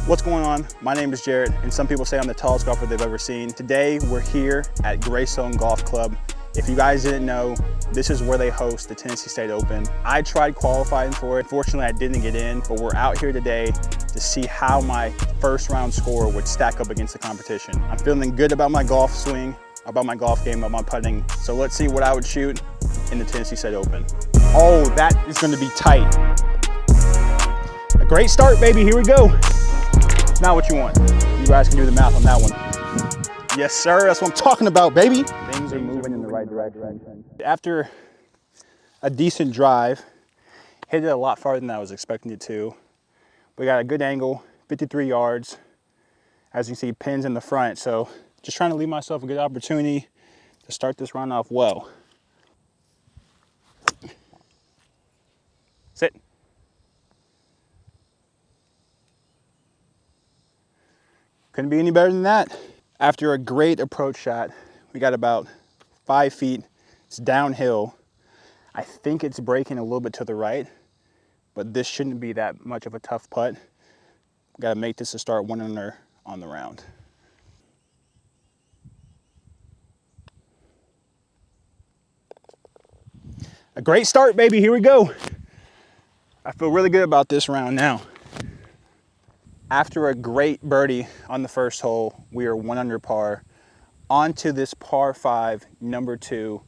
What's going on? My name is Jared, and some people say I'm the tallest golfer they've ever seen. Today, we're here at Greystone Golf Club. If you guys didn't know, this is where they host the Tennessee State Open. I tried qualifying for it. Fortunately, I didn't get in, but we're out here today to see how my first round score would stack up against the competition. I'm feeling good about my golf swing, about my golf game, about my putting. So let's see what I would shoot in the Tennessee State Open. Oh, that is gonna be tight. A great start, baby, here we go. Not what you want. You guys can do the math on that one. Yes, sir, that's what I'm talking about, baby. Things are moving in the right direction. After a decent drive, hit it a lot farther than I was expecting it to. We got a good angle, 53 yards. As you can see, pins in the front. So just trying to leave myself a good opportunity to start this round off well. Sit. Couldn't be any better than that. After a great approach shot, we got about 5 feet. It's downhill. I think it's breaking a little bit to the right, but this shouldn't be that much of a tough putt. Got to make this a start 1 under on the round. A great start, baby. Here we go. I feel really good about this round now. After a great birdie on the first hole, we are 1 under par. Onto this par 5, number 2.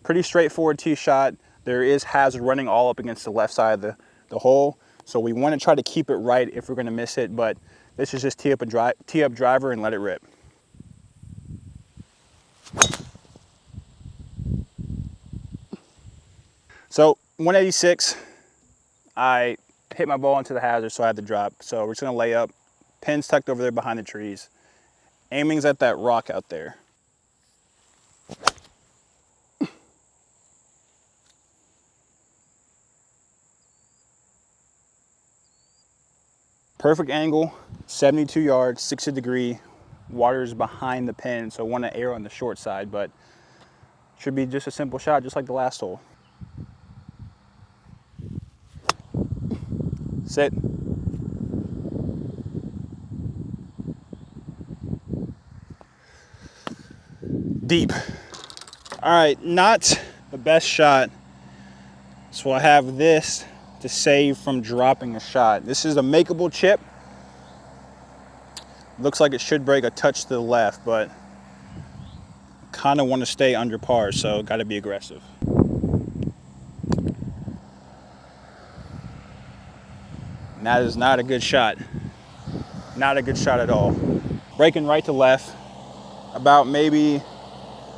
Pretty straightforward tee shot. There is hazard running all up against the left side of the hole. So we want to try to keep it right if we're going to miss it, but this is just tee up driver and let it rip. So 186, I hit my ball into the hazard, so I had to drop. So we're just gonna lay up, pins tucked over there behind the trees. Aiming's at that rock out there. Perfect angle, 72 yards, 60 degree. Water's behind the pin, so I want to err on the short side, but should be just a simple shot, just like the last hole. Sit. Deep. All right, not the best shot. So I have this to save from dropping a shot. This is a makeable chip. Looks like it should break a touch to the left, but kind of want to stay under par, so got to be aggressive. And that is not a good shot. Not a good shot at all. Breaking right to left, about maybe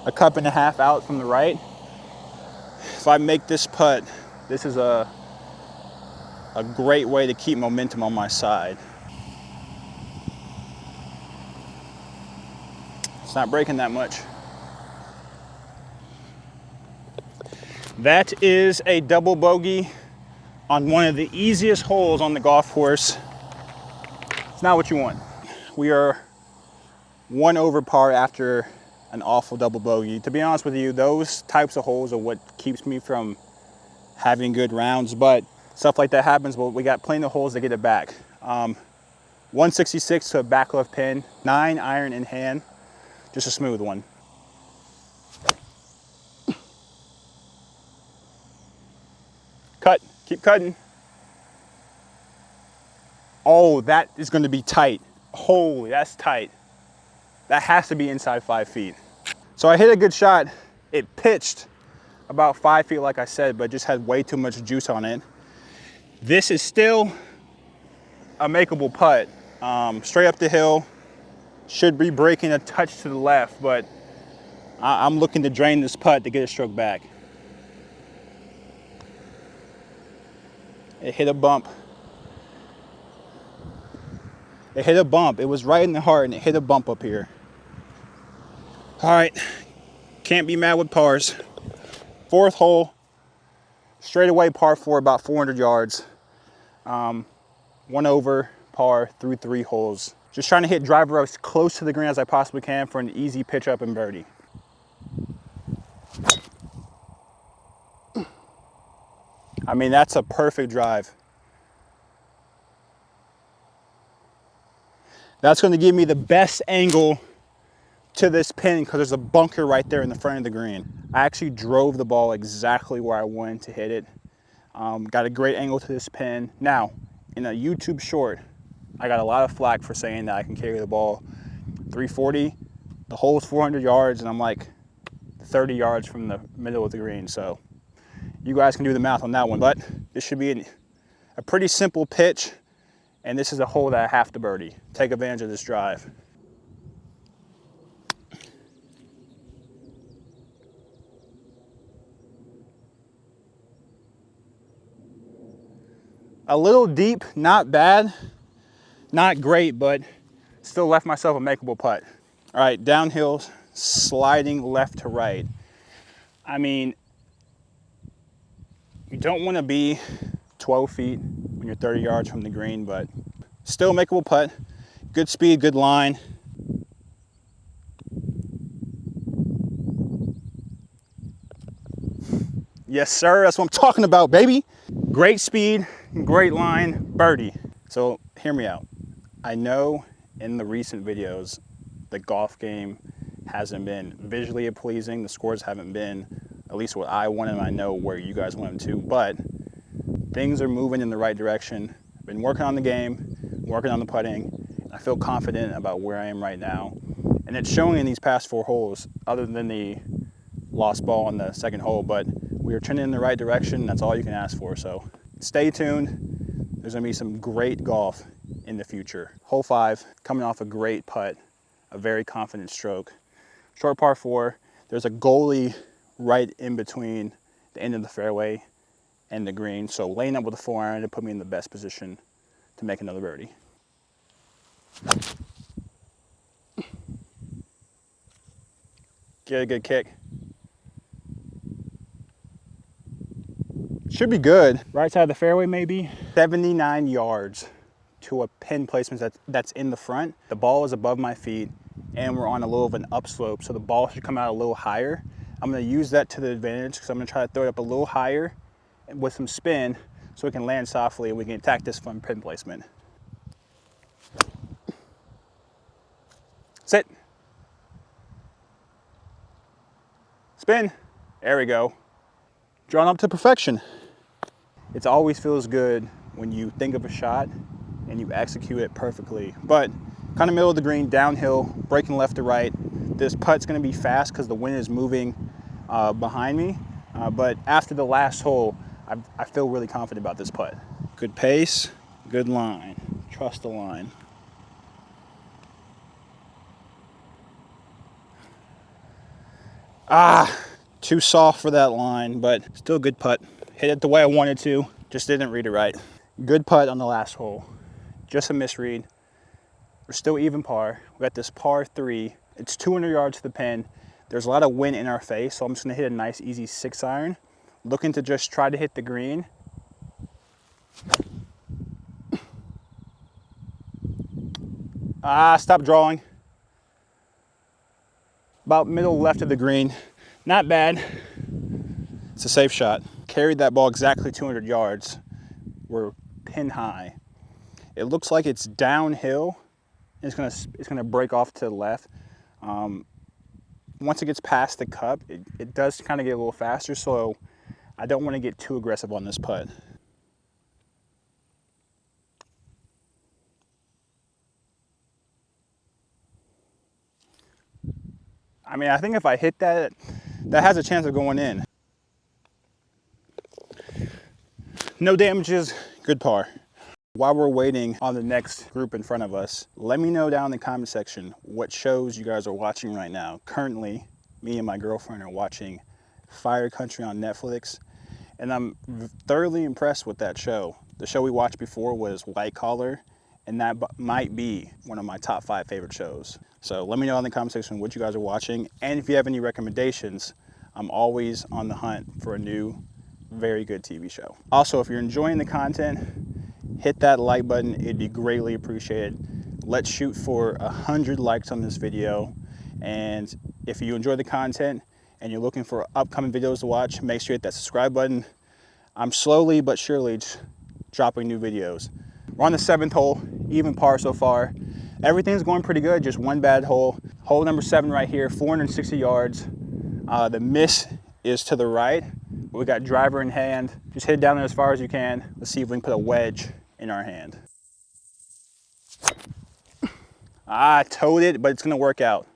a cup and a half out from the right. If I make this putt, this is a great way to keep momentum on my side. It's not breaking that much. That is a double bogey on one of the easiest holes on the golf course. It's not what you want. We are 1 over par after an awful double bogey. To be honest with you, those types of holes are what keeps me from having good rounds, but stuff like that happens, but we got plenty of holes to get it back. 166 to a back left pin, 9 iron in hand, just a smooth one. Cut, keep cutting. Oh, that is gonna be tight. Holy, that's tight. That has to be inside 5 feet. So I hit a good shot. It pitched about 5 feet, like I said, but just had way too much juice on it. This is still a makeable putt. Straight up the hill. Should be breaking a touch to the left, but I'm looking to drain this putt to get a stroke back. It hit a bump. It hit a bump. It was right in the heart and it hit a bump up here. All right, can't be mad with pars. 4th hole, straight away par 4, about 400 yards. 1 over par through 3 holes. Just trying to hit driver as close to the green as I possibly can for an easy pitch up and birdie. I mean, that's a perfect drive. That's going to give me the best angle to this pin because there's a bunker right there in the front of the green. I actually drove the ball exactly where I wanted to hit it. Got a great angle to this pin. Now, in a YouTube short, I got a lot of flack for saying that I can carry the ball 340. The hole's 400 yards and I'm like 30 yards from the middle of the green. So you guys can do the math on that one, but this should be a pretty simple pitch. And this is a hole that I have to birdie. Take advantage of this drive. A little deep, not bad, not great, but still left myself a makeable putt. All right, downhill, sliding left to right. I mean, you don't want to be 12 feet when you're 30 yards from the green, but still makeable putt. Good speed, good line. Yes, sir, that's what I'm talking about, baby. Great speed, great line, birdie. So hear me out. I know in the recent videos, the golf game hasn't been visually pleasing. The scores haven't been at least what I wanted, and I know where you guys want them to, but things are moving in the right direction. I've been working on the game, working on the putting. I feel confident about where I am right now. And it's showing in these past 4 holes, other than the lost ball on the second hole, but we are trending in the right direction. That's all you can ask for. So stay tuned. There's gonna be some great golf in the future. Hole 5, coming off a great putt, a very confident stroke. Short par 4, there's a goalie right in between the end of the fairway and the green. So laying up with a 4-iron to put me in the best position to make another birdie. Get a good kick. Should be good. Right side of the fairway maybe. 79 yards to a pin placement that's in the front. The ball is above my feet and we're on a little of an upslope, so the ball should come out a little higher. I'm gonna use that to the advantage because I'm gonna try to throw it up a little higher with some spin so it can land softly and we can attack this from pin placement. Sit. Spin. There we go. Drawn up to perfection. It always feels good when you think of a shot and you execute it perfectly. But kind of middle of the green, downhill, breaking left to right. This putt's gonna be fast because the wind is moving behind me. But after the last hole, I feel really confident about this putt. Good pace, good line. Trust the line. Too soft for that line, but still good putt. Hit it the way I wanted to, just didn't read it right. Good putt on the last hole. Just a misread. We're still even par. We got this par 3. It's 200 yards to the pin. There's a lot of wind in our face, so I'm just gonna hit a nice easy 6-iron. Looking to just try to hit the green. Stop drawing. About middle left of the green. Not bad. It's a safe shot. Carried that ball exactly 200 yards. We're pin high. It looks like it's downhill. It's gonna break off to the left. Once it gets past the cup, it does kind of get a little faster, so I don't want to get too aggressive on this putt. I mean, I think if I hit that, that has a chance of going in. No damages, good par. While we're waiting on the next group in front of us, let me know down in the comment section what shows you guys are watching right now. Currently, me and my girlfriend are watching Fire Country on Netflix, and I'm thoroughly impressed with that show. The show we watched before was White Collar, and that might be one of my top 5 favorite shows. So let me know in the comment section what you guys are watching, and if you have any recommendations, I'm always on the hunt for a new, very good TV show. Also, if you're enjoying the content, hit that like button, it'd be greatly appreciated. Let's shoot for 100 likes on this video, and if you enjoy the content and you're looking for upcoming videos to watch, make sure you hit that subscribe button. I'm slowly but surely dropping new videos. We're on the 7th hole, even par so far. Everything's going pretty good, just one bad hole. Hole number 7 right here, 460 yards. The miss is to the right. We got driver in hand. Just hit it down there as far as you can. Let's see if we can put a wedge in our hand. I towed it, but it's gonna work out.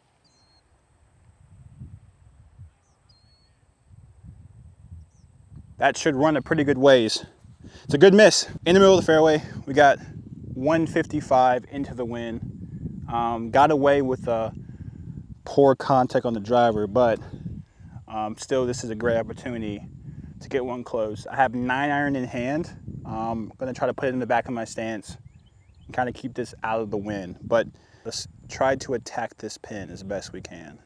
That should run a pretty good ways. It's a good miss. In the middle of the fairway, we got 155 into the wind. Got away with a poor contact on the driver, but still this is a great opportunity to get one close. I have 9-iron in hand. I'm gonna try to put it in the back of my stance and kind of keep this out of the wind, but let's try to attack this pin as best we can.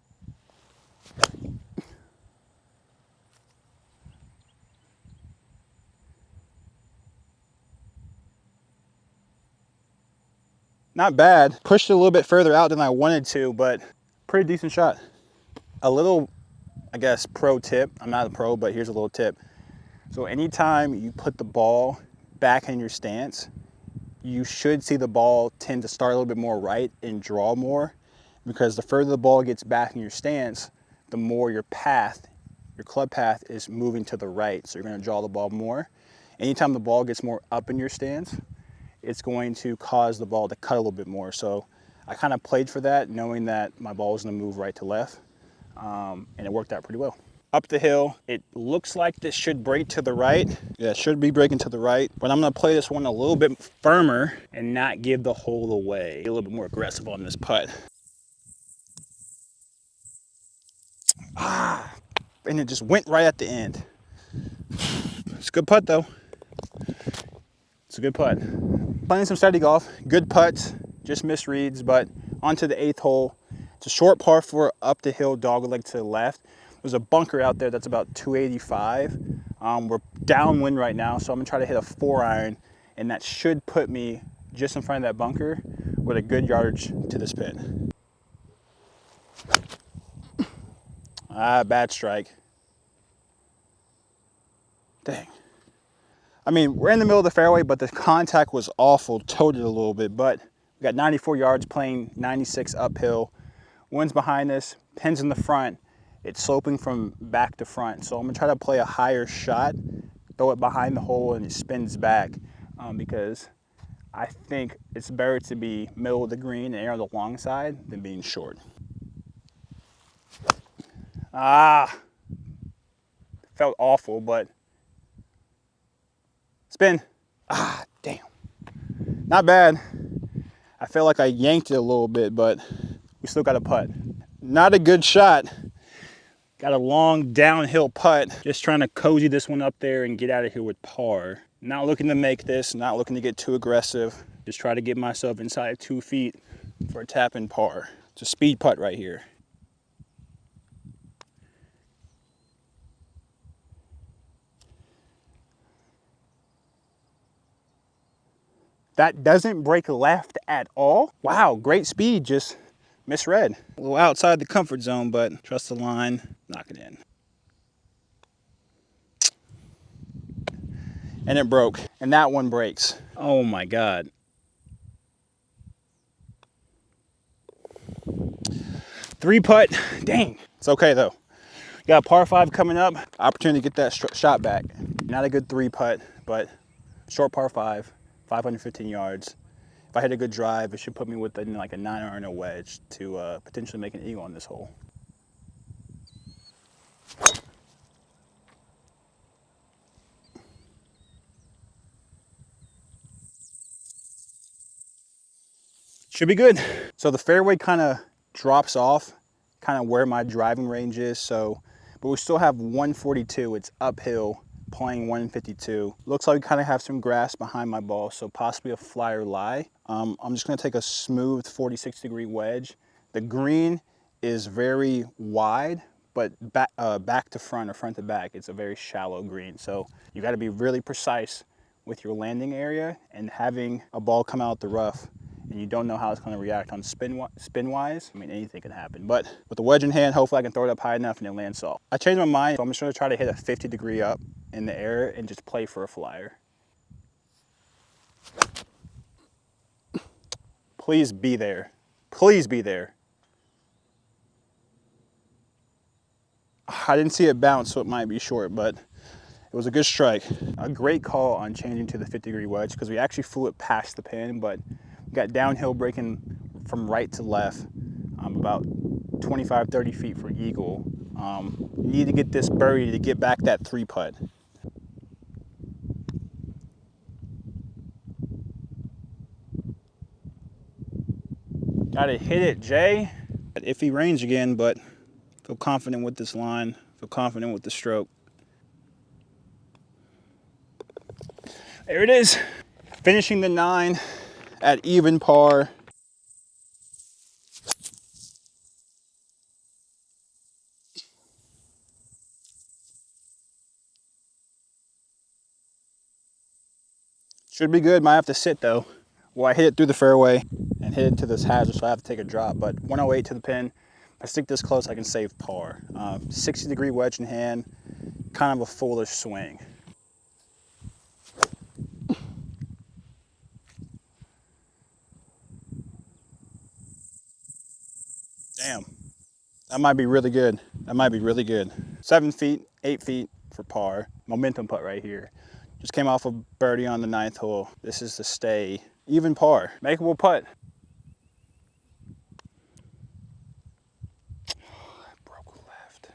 Not bad. Pushed it a little bit further out than I wanted to, but pretty decent shot. A little, I guess, pro tip. I'm not a pro, but here's a little tip. So anytime you put the ball back in your stance, you should see the ball tend to start a little bit more right and draw more, because the further the ball gets back in your stance, the more your path, your club path is moving to the right. So you're going to draw the ball more. Anytime the ball gets more up in your stance, it's going to cause the ball to cut a little bit more. So I kind of played for that, knowing that my ball was going to move right to left, and it worked out pretty well. Up the hill, it looks like this should break to the right. Yeah, it should be breaking to the right, but I'm going to play this one a little bit firmer and not give the hole away. Be a little bit more aggressive on this putt. And it just went right at the end. It's a good putt though. It's a good putt. Playing some steady golf, good putts, just misreads, but onto the 8th hole. It's a short par 4 up the hill, dogleg to the left. There's a bunker out there that's about 285. We're downwind right now, so I'm gonna try to hit a 4-iron, and that should put me just in front of that bunker with a good yardage to this pin. Bad strike. Dang. I mean, we're in the middle of the fairway, but the contact was awful, towed it a little bit, but we got 94 yards playing 96 uphill. Wind's behind us, pin's in the front. It's sloping from back to front. So I'm gonna try to play a higher shot, throw it behind the hole and it spins back, because I think it's better to be middle of the green and air on the long side than being short. Felt awful, but spin. Damn. Not bad. I feel like I yanked it a little bit, but we still got a putt. Not a good shot. Got a long downhill putt. Just trying to cozy this one up there and get out of here with par. Not looking to make this, not looking to get too aggressive. Just try to get myself inside 2 feet for a tap in par. It's a speed putt right here. That doesn't break left at all. Wow, great speed, just misread. A little outside the comfort zone, but trust the line, knock it in. And it broke, and that one breaks. Oh my God. Three putt, dang. It's okay though. Got a par 5 coming up. Opportunity to get that shot back. Not a good 3 putt, but short par 5, 515 yards. If I hit a good drive, it should put me within like a 9-iron or a wedge to potentially make an eagle on this hole. Should be good. So the fairway kind of drops off, kind of where my driving range is. But we still have 142. It's uphill, playing 152. Looks like we kind of have some grass behind my ball, so possibly a fly or lie. I'm just gonna take a smooth 46-degree wedge. The green is very wide, but back to front or front to back, it's a very shallow green. So you gotta be really precise with your landing area, and having a ball come out the rough and you don't know how it's going to react on spin-wise. I mean, anything can happen. But with the wedge in hand, hopefully I can throw it up high enough and it lands soft. I changed my mind, so I'm just going to try to hit a 50-degree up in the air and just play for a flyer. Please be there. Please be there. I didn't see it bounce, so it might be short, but it was a good strike. A great call on changing to the 50-degree wedge because we actually flew it past the pin, but we got downhill breaking from right to left, about 25, 30 feet for eagle. Need to get this birdie to get back that 3-putt. Gotta hit it, Jay. Iffy range again, but feel confident with this line, feel confident with the stroke. There it is. Finishing the 9 at even par. Should be good, might have to sit though. Well, I hit it through the fairway and hit into this hazard, so I have to take a drop, but 108 to the pin. If I stick this close, I can save par. 60-degree wedge in hand, kind of a foolish swing. Damn, that might be really good. That might be really good. 7 feet, 8 feet for par. Momentum putt right here. Just came off a birdie on the 9th hole. This is the stay. Even par, makeable putt. Broke left.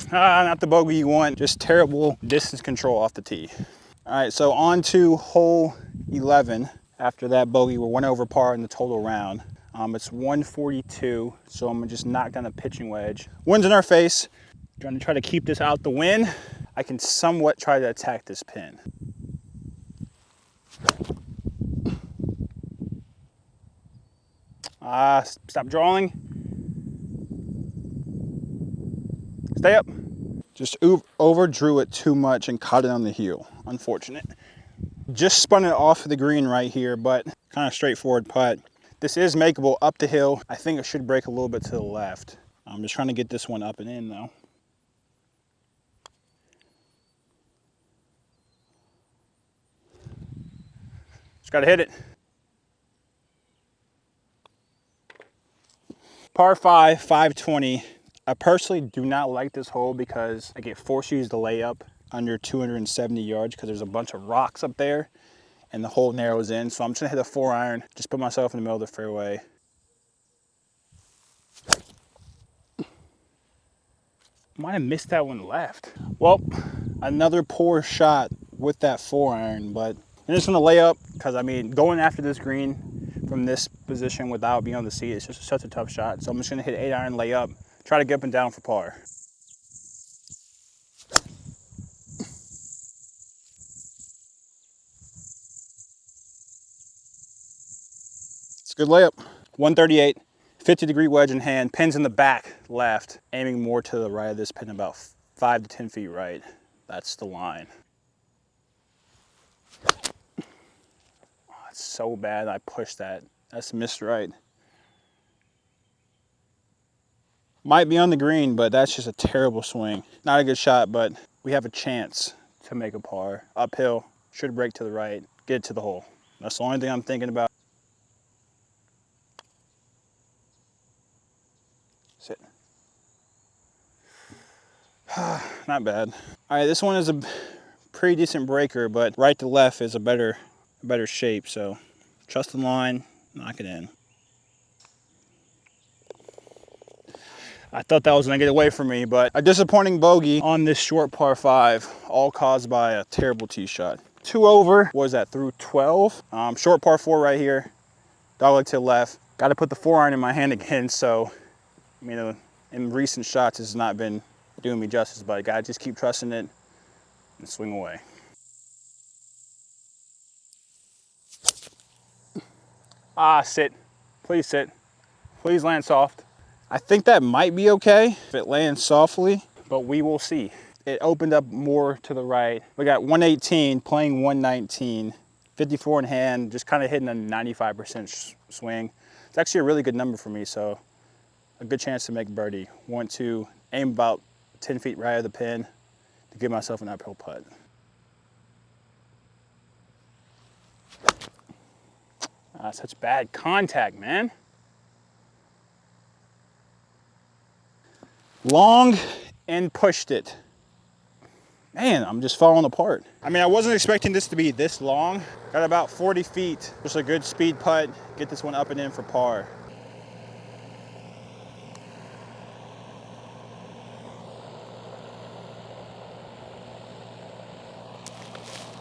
Not the bogey you want, just terrible distance control off the tee. All right, so on to hole 11. After that bogey, we're 1 over par in the total round. It's 142, so I'm gonna just knock down a pitching wedge. Wind's in our face. Try to keep this out the wind. I can somewhat try to attack this pin. Stop drawing. Stay up. Just overdrew it too much and caught it on the heel. Unfortunate. Just spun it off of the green right here, but kind of straightforward putt. This is makeable up the hill. I think it should break a little bit to the left. I'm just trying to get this one up and in though. Just gotta hit it. Par 5, 520. I personally do not like this hole because I get forced to use the layup under 270 yards because there's a bunch of rocks up there and the hole narrows in. So I'm just gonna hit a 4-iron, just put myself in the middle of the fairway. Might have missed that one left. Well, another poor shot with that 4-iron, but I'm just gonna lay up because I mean, going after this green from this position without being on the seat, it's just such a tough shot. So I'm just gonna hit 8-iron, lay up, try to get up and down for par. It's a good layup. 138, 50-degree wedge in hand, pins in the back left, aiming more to the right of this pin, about 5 to 10 feet right. That's the line. Oh, it's so bad I pushed that. That's missed right. Might be on the green, but that's just a terrible swing. Not a good shot, but we have a chance to make a par. Uphill, should break to the right, get it to the hole. That's the only thing I'm thinking about. Sit. Not bad. All right, this one is a pretty decent breaker, but right to left is a better shape, so trust the line, knock it in. I thought that was gonna get away from me, but a disappointing bogey on this short par 5, all caused by a terrible tee shot. 2 over, what was that, through 12? Short par 4 right here, dogleg to the left. Got to put the 4-iron in my hand again, so, you know, in recent shots, it's not been doing me justice, but I gotta just keep trusting it and swing away. Sit, please sit. Please land soft. I think that might be okay if it lands softly, but we will see. It opened up more to the right. We got 118 playing 119, 54 in hand, just kind of hitting a 95% swing. It's actually a really good number for me, so a good chance to make birdie. Want to aim about 10 feet right of the pin to give myself an uphill putt. Such bad contact, man. Long and pushed it. Man, I'm just falling apart. I mean, I wasn't expecting this to be this long. Got about 40 feet. Just a good speed putt. Get this one up and in for par.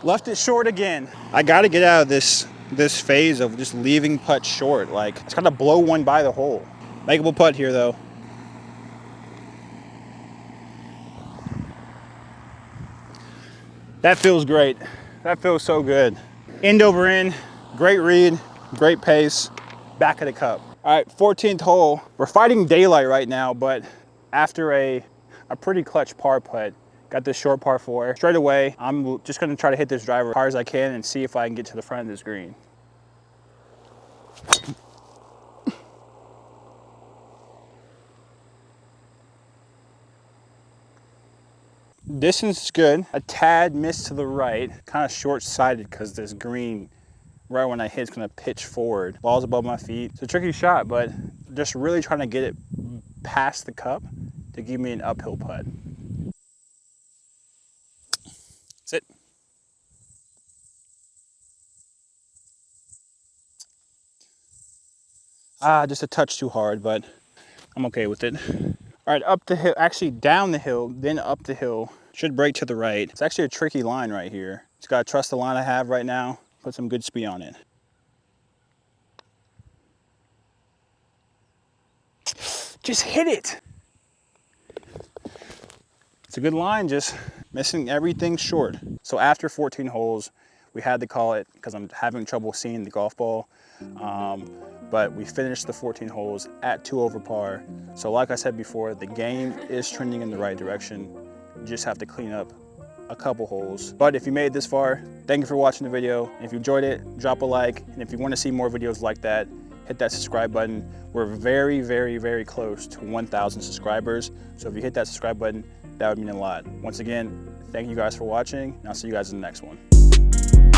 Left it short again. I got to get out of this phase of just leaving putts short. Like, it's kind of blow one by the hole. Makeable putt here, though. That feels great. That feels so good. End over end, great read, great pace, back of the cup. All right, 14th hole. We're fighting daylight right now, but after a pretty clutch par putt, got this short par 4. Straight away, I'm just gonna try to hit this driver as hard as I can and see if I can get to the front of this green. Distance is good. A tad missed to the right, kind of short-sighted because this green, right when I hit, it's gonna pitch forward. Ball's above my feet. It's a tricky shot, but just really trying to get it past the cup to give me an uphill putt. Sit. Just a touch too hard, but I'm okay with it. All right, up the hill, actually down the hill, then up the hill. Should break to the right. It's actually a tricky line right here. Just gotta trust the line I have right now, put some good speed on it. Just hit it. It's a good line, just missing everything short. So after 14 holes, we had to call it because I'm having trouble seeing the golf ball. But we finished the 14 holes at 2 over par. So like I said before, the game is trending in the right direction. You just have to clean up a couple holes. But if you made it this far, thank you for watching the video. If you enjoyed it, drop a like. And if you want to see more videos like that, hit that subscribe button. We're very, very, very close to 1,000 subscribers. So if you hit that subscribe button, that would mean a lot. Once again, thank you guys for watching, and I'll see you guys in the next one.